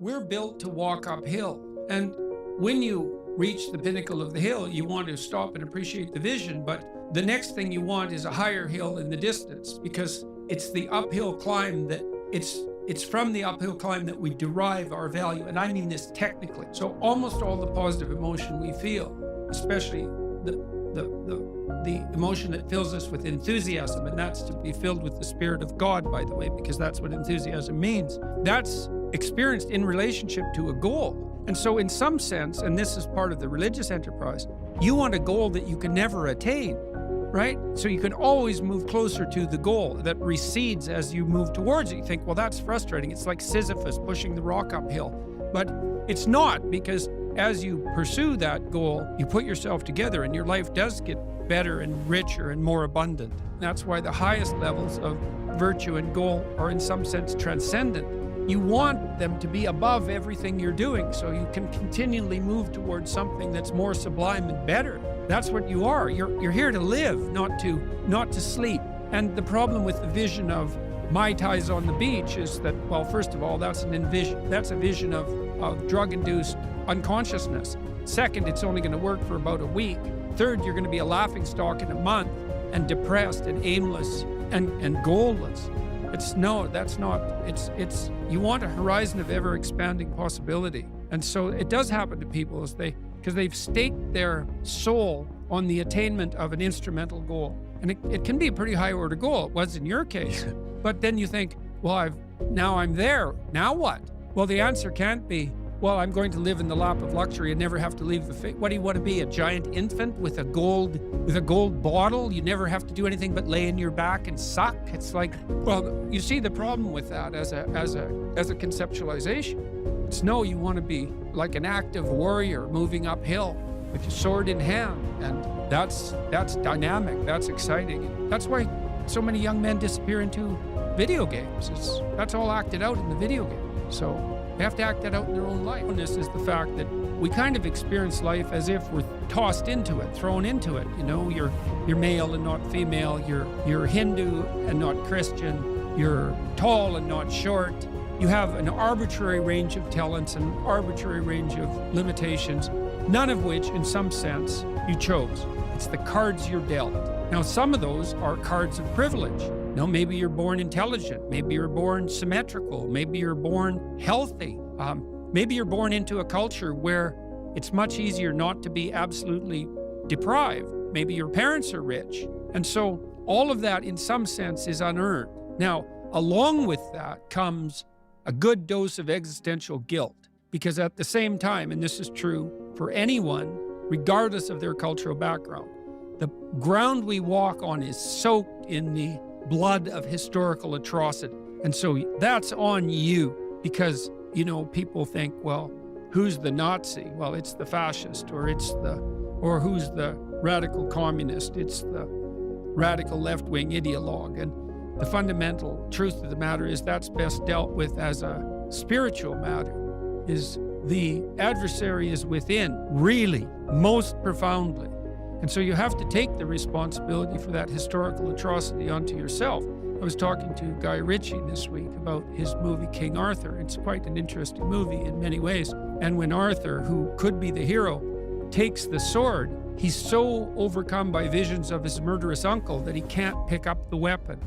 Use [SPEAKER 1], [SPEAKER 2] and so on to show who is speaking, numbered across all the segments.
[SPEAKER 1] we're built to walk uphill. And when you reach the pinnacle of the hill, you want to stop and appreciate the vision. But the next thing you want is a higher hill in the distance, because it's the uphill climb that it's from the uphill climb that we derive our value. And I mean this technically. So almost all the positive emotion we feel, especially the emotion that fills us with enthusiasm, and that's to be filled with the Spirit of God, by the way, because that's what enthusiasm means. That's experienced in relationship to a goal. And so in some sense, and this is part of the religious enterprise, you want a goal that you can never attain, right? So you can always move closer to the goal that recedes as you move towards it. You think, well, that's frustrating. It's like Sisyphus pushing the rock uphill. But it's not, because as you pursue that goal, you put yourself together and your life does get better and richer and more abundant. That's why the highest levels of virtue and goal are in some sense transcendent. You want them to be above everything you're doing so you can continually move towards something that's more sublime and better. That's what you are. You're here to live, not to sleep. And the problem with the vision of Mai Tais on the beach is that, well, first of all, that's a vision of drug-induced unconsciousness. Second, it's only going to work for about a week. Third, you're going to be a laughingstock in a month and depressed and aimless and goalless. You want a horizon of ever expanding possibility. And so it does happen to people because they've staked their soul on the attainment of an instrumental goal. And it can be a pretty high order goal. It was in your case. But then you think, well, now I'm there. Now what? Well, the answer can't be, well, I'm going to live in the lap of luxury and never have to leave the faith. What do you want to be, a giant infant with a gold bottle? You never have to do anything but lay in your back and suck. It's like, well, you see the problem with that as a conceptualization. It's no, you want to be like an active warrior moving uphill with your sword in hand, and that's dynamic, that's exciting. That's why so many young men disappear into video games. That's all acted out in the video game. So they have to act that out in their own life. And this is the fact that we kind of experience life as if we're tossed into it, thrown into it. You know, you're male and not female. You're Hindu and not Christian. You're tall and not short. You have an arbitrary range of talents and arbitrary range of limitations, none of which, in some sense, you chose. It's the cards you're dealt. Now, some of those are cards of privilege. Now, maybe you're born intelligent. Maybe you're born symmetrical. Maybe you're born healthy. Maybe you're born into a culture where it's much easier not to be absolutely deprived. Maybe your parents are rich. And so all of that, in some sense, is unearned. Now, along with that comes a good dose of existential guilt. Because at the same time, and this is true for anyone, regardless of their cultural background, the ground we walk on is soaked in the blood of historical atrocity. And so that's on you, because, you know, people think, well, who's the Nazi? Well, it's the fascist, or who's the radical communist? It's the radical left-wing ideologue. And the fundamental truth of the matter is that's best dealt with as a spiritual matter. Is the adversary is within, really, most profoundly. And so you have to take the responsibility for that historical atrocity onto yourself. I was talking to Guy Ritchie this week about his movie King Arthur. It's quite an interesting movie in many ways. And when Arthur, who could be the hero, takes the sword, he's so overcome by visions of his murderous uncle that he can't pick up the weapon.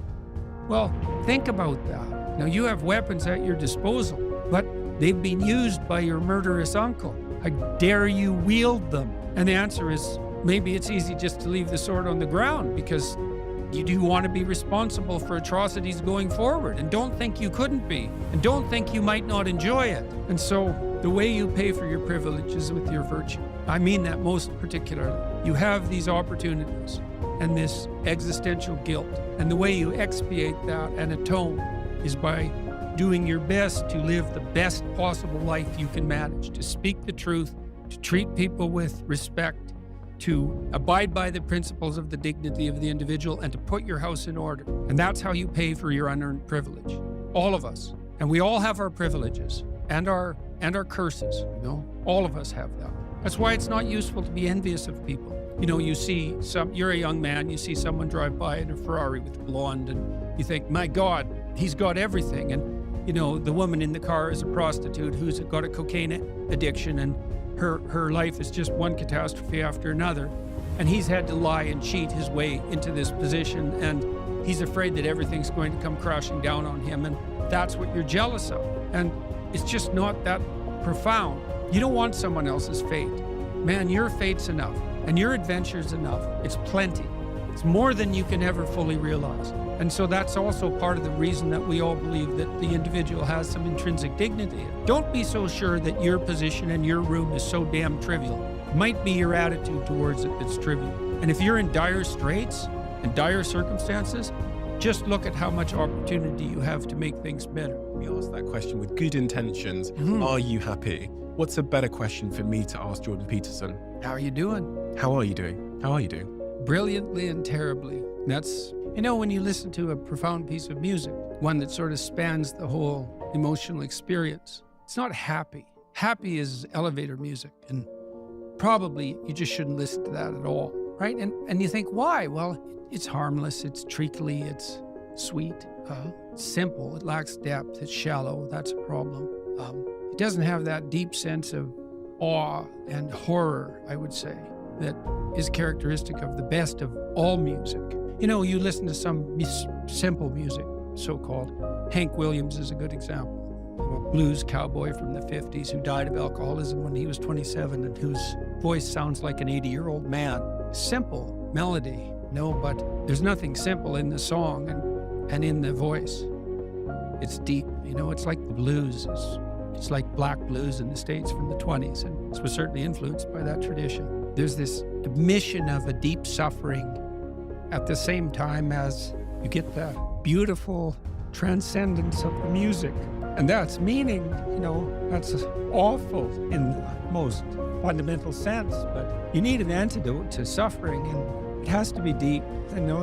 [SPEAKER 1] Well, think about that. Now, you have weapons at your disposal, but they've been used by your murderous uncle. How dare you wield them? And the answer is, maybe it's easy just to leave the sword on the ground, because you do want to be responsible for atrocities going forward. And don't think you couldn't be. And don't think you might not enjoy it. And so the way you pay for your privilege is with your virtue. I mean that most particularly. You have these opportunities and this existential guilt. And the way you expiate that and atone is by doing your best to live the best possible life you can manage, to speak the truth, to treat people with respect, to abide by the principles of the dignity of the individual, and to put your house in order. And that's how you pay for your unearned privilege. All of us. And we all have our privileges and our curses, you know? All of us have that. That's why it's not useful to be envious of people. You know, you're a young man, you see someone drive by in a Ferrari with blonde, and you think, my God, he's got everything. And the woman in the car is a prostitute who's got a cocaine addiction, and her life is just one catastrophe after another. And he's had to lie and cheat his way into this position, and he's afraid that everything's going to come crashing down on him, and that's what you're jealous of. And it's just not that profound. You don't want someone else's fate. Man, your fate's enough, and your adventure's enough. It's plenty. It's more than you can ever fully realize. And so that's also part of the reason that we all believe that the individual has some intrinsic dignity. Don't be so sure that your position in your room is so damn trivial. It might be your attitude towards it that's trivial. And if you're in dire straits and dire circumstances, just look at how much opportunity you have to make things better.
[SPEAKER 2] We ask that question with good intentions. Are you happy? What's a better question for me to ask Jordan Peterson?
[SPEAKER 1] How are you doing?
[SPEAKER 2] How are you doing? How are you doing?
[SPEAKER 1] Brilliantly and terribly. That's, when you listen to a profound piece of music, one that sort of spans the whole emotional experience, it's not happy. Happy is elevator music, and probably you just shouldn't listen to that at all, right? And you think, why? Well, it's harmless, it's treacly, it's sweet, it's simple, it lacks depth, it's shallow, that's a problem. It doesn't have that deep sense of awe and horror, I would say, that is characteristic of the best of all music. You listen to some simple music, so-called. Hank Williams is a good example. A blues cowboy from the 50s who died of alcoholism when he was 27 and whose voice sounds like an 80-year-old man. Simple melody, but there's nothing simple in the song and in the voice. It's deep, it's like the blues. It's like black blues in the States from the 20s, and it was certainly influenced by that tradition. There's this admission of a deep suffering at the same time as you get the beautiful transcendence of the music. And that's meaning, that's awful in the most fundamental sense, but you need an antidote to suffering, and it has to be deep.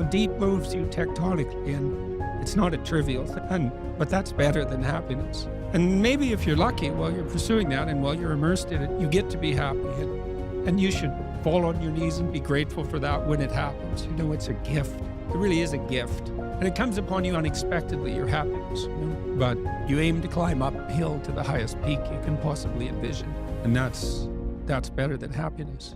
[SPEAKER 1] Deep moves you tectonically, and it's not a trivial thing, but that's better than happiness. And maybe if you're lucky while you're pursuing that and while you're immersed in it, you get to be happy. And you should fall on your knees and be grateful for that when it happens. It's a gift. It really is a gift. And it comes upon you unexpectedly, your happiness. But you aim to climb uphill to the highest peak you can possibly envision. And that's better than happiness.